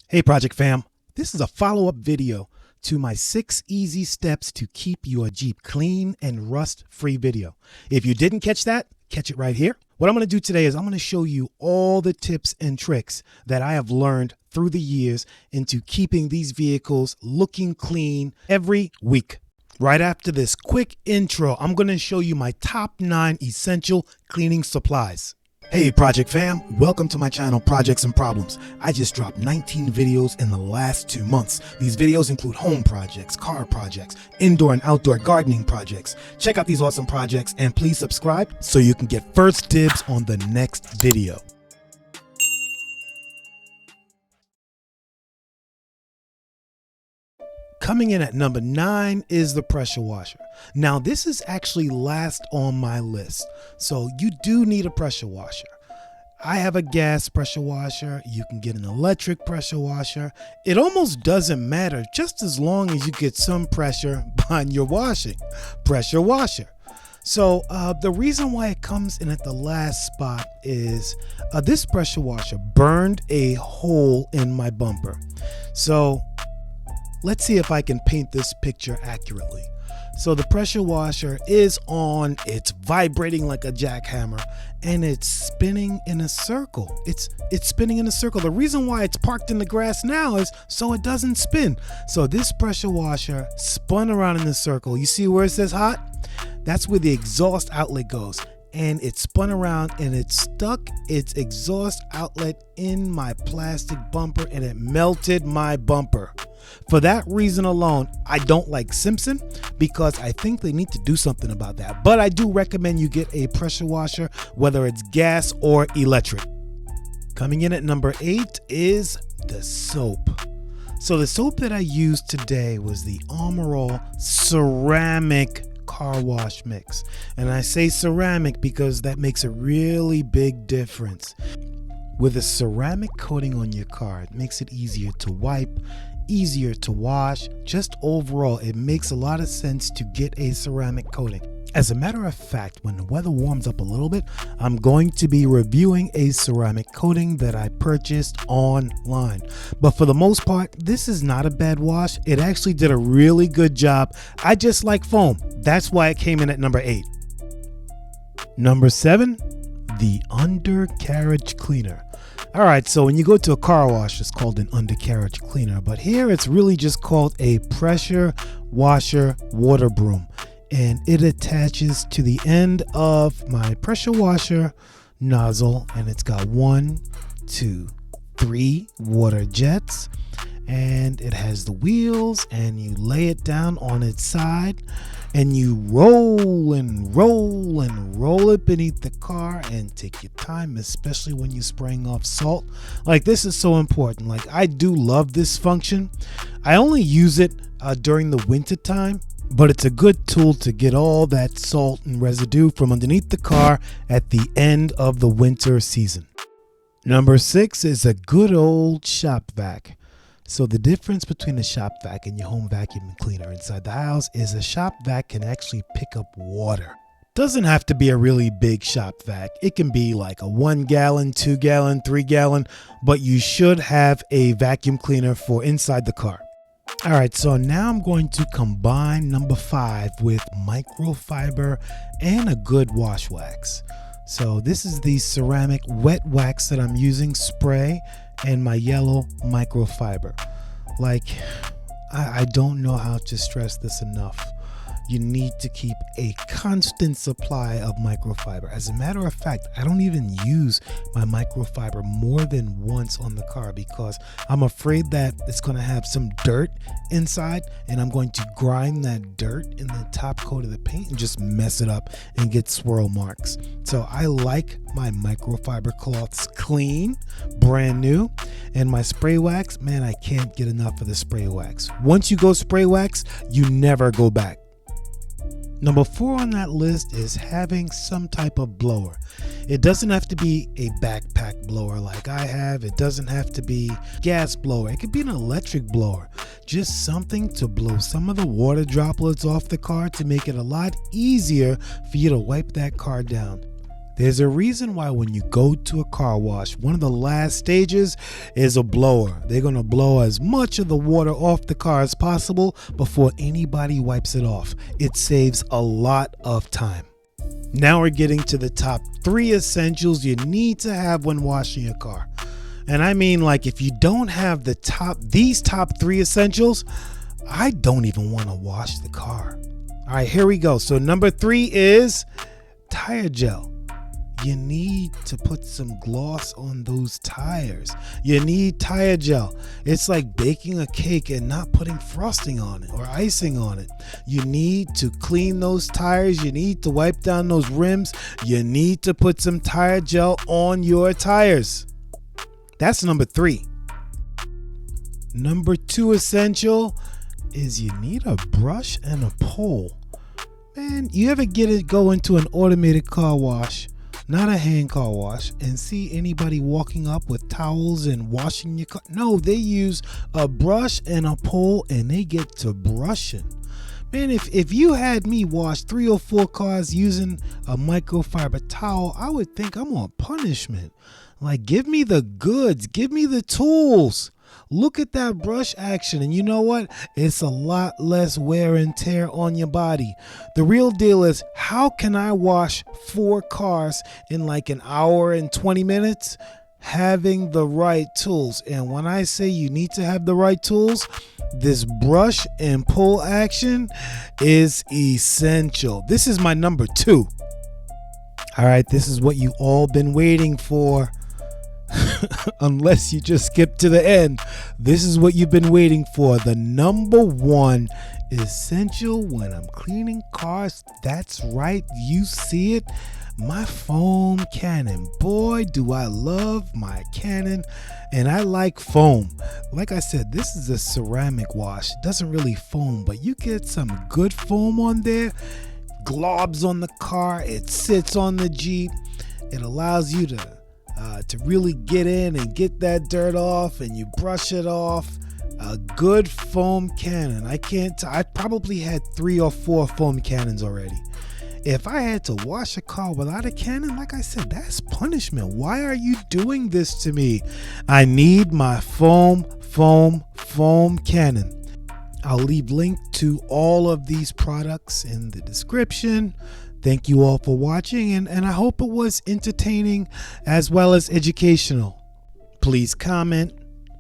Hey Project Fam, this is a follow-up video to my 6 easy steps to keep your Jeep clean and rust-free video. If you didn't catch that, catch it right here. What I'm going to do today is I'm going to show you all the tips and tricks that I have learned through the years into keeping these vehicles looking clean every week. Right after this quick intro, I'm going to show you my top 9 essential cleaning supplies. Hey Project Fam, welcome to my channel Projects and Problems. I just dropped 19 videos in the last 2 months. These videos include home projects, car projects, indoor and outdoor gardening projects. Check out these awesome projects and please subscribe so you can get first dibs on the next video. Coming in at number 9 is the pressure washer. Now this is actually last on my list, so you do need a pressure washer. I have a gas pressure washer. You can get an electric pressure washer. It almost doesn't matter, just as long as you get some pressure behind your washing. Pressure washer. So the reason why it comes in at the last spot is this pressure washer burned a hole in my bumper. So let's see if I can paint this picture accurately. So the pressure washer is on, it's vibrating like a jackhammer, and it's spinning in a circle. It's spinning in a circle. The reason why it's parked in the grass now is so it doesn't spin. So this pressure washer spun around in a circle. You see where it says hot? That's where the exhaust outlet goes. And it spun around and it stuck its exhaust outlet in my plastic bumper and it melted my bumper. For that reason alone, I don't like Simpson because I think they need to do something about that. But I do recommend you get a pressure washer, whether it's gas or electric. Coming in at number 8 is the soap. So the soap that I used today was the Armor All ceramic car wash mix. And I say ceramic because that makes a really big difference. With a ceramic coating on your car, it makes it easier to wipe, easier to wash. Just overall, it makes a lot of sense to get a ceramic coating. As a matter of fact, when the weather warms up a little bit, I'm going to be reviewing a ceramic coating that I purchased online. But for the most part, this is not a bad wash. It actually did a really good job. I just like foam. That's why it came in at number 8. Number 7, the Undercarriage Cleaner. All right, so when you go to a car wash, it's called an undercarriage cleaner, but here it's really just called a pressure washer water broom, and it attaches to the end of my pressure washer nozzle, and it's got 1, 2, 3 water jets, and it has the wheels, and you lay it down on its side and you roll and roll and roll it beneath the car and take your time, especially when you're spraying off salt. Like, this is so important. Like, I do love this function. I only use it during the winter time, but it's a good tool to get all that salt and residue from underneath the car at the end of the winter season. Number 6 is a good old shop vac. So the difference between a shop vac and your home vacuum cleaner inside the house is a shop vac can actually pick up water. Doesn't have to be a really big shop vac. It can be like a 1 gallon, 2 gallon, 3 gallon, but you should have a vacuum cleaner for inside the car. All right, so now I'm going to combine number 5 with microfiber and a good wash wax. So this is the ceramic wet wax that I'm using, spray, and my yellow microfiber. Like, I don't know how to stress this enough. You need to keep a constant supply of microfiber. As a matter of fact, I don't even use my microfiber more than once on the car because I'm afraid that it's going to have some dirt inside and I'm going to grind that dirt in the top coat of the paint and just mess it up and get swirl marks. So I like my microfiber cloths clean, brand new, and my spray wax, man, I can't get enough of the spray wax. Once you go spray wax, you never go back. Number 4 on that list is having some type of blower. It doesn't have to be a backpack blower like I have. It doesn't have to be gas blower. It could be an electric blower. Just something to blow some of the water droplets off the car to make it a lot easier for you to wipe that car down. There's a reason why when you go to a car wash, one of the last stages is a blower. They're going to blow as much of the water off the car as possible before anybody wipes it off. It saves a lot of time. Now we're getting to the top 3 essentials you need to have when washing your car. And I mean, like, if you don't have these top 3 essentials, I don't even want to wash the car. All right, here we go. So number 3 is tire gel. You need to put some gloss on those tires. You need tire gel. It's like baking a cake and not putting frosting on it or icing on it. You need to clean those tires. You need to wipe down those rims. You need to put some tire gel on your tires. That's number 3. Number 2 essential is you need a brush and a pole. Man, you ever go into an automated car wash, not a hand car wash, and see anybody walking up with towels and washing your car? No, they use a brush and a pole and they get to brushing. Man, if you had me wash 3 or 4 cars using a microfiber towel, I would think I'm on punishment. Like, give me the goods, give me the tools. Look at that brush action, and you know what? It's a lot less wear and tear on your body. The real deal is, how can I wash 4 cars in like an hour and 20 minutes? Having the right tools. And when I say you need to have the right tools, this brush and pull action is essential. This is my number 2. All right, this is what you all been waiting for. Unless you just skip to the end. This is what you've been waiting for. The number 1 essential when I'm cleaning cars. That's right, you see it. My foam cannon. Boy, do I love my cannon. And I like foam. Like I said, this is a ceramic wash. It doesn't really foam, but you get some good foam on there. Globs on the car. It sits on the Jeep. It allows you to really get in and get that dirt off, and you brush it off. A good foam cannon. I probably had 3 or 4 foam cannons already. If I had to wash a car without a cannon, like I said, that's punishment. Why are you doing this to me? I need my foam cannon. I'll leave link to all of these products in the description. Thank you all for watching, and I hope it was entertaining as well as educational. Please comment,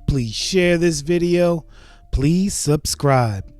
please share this video, please subscribe.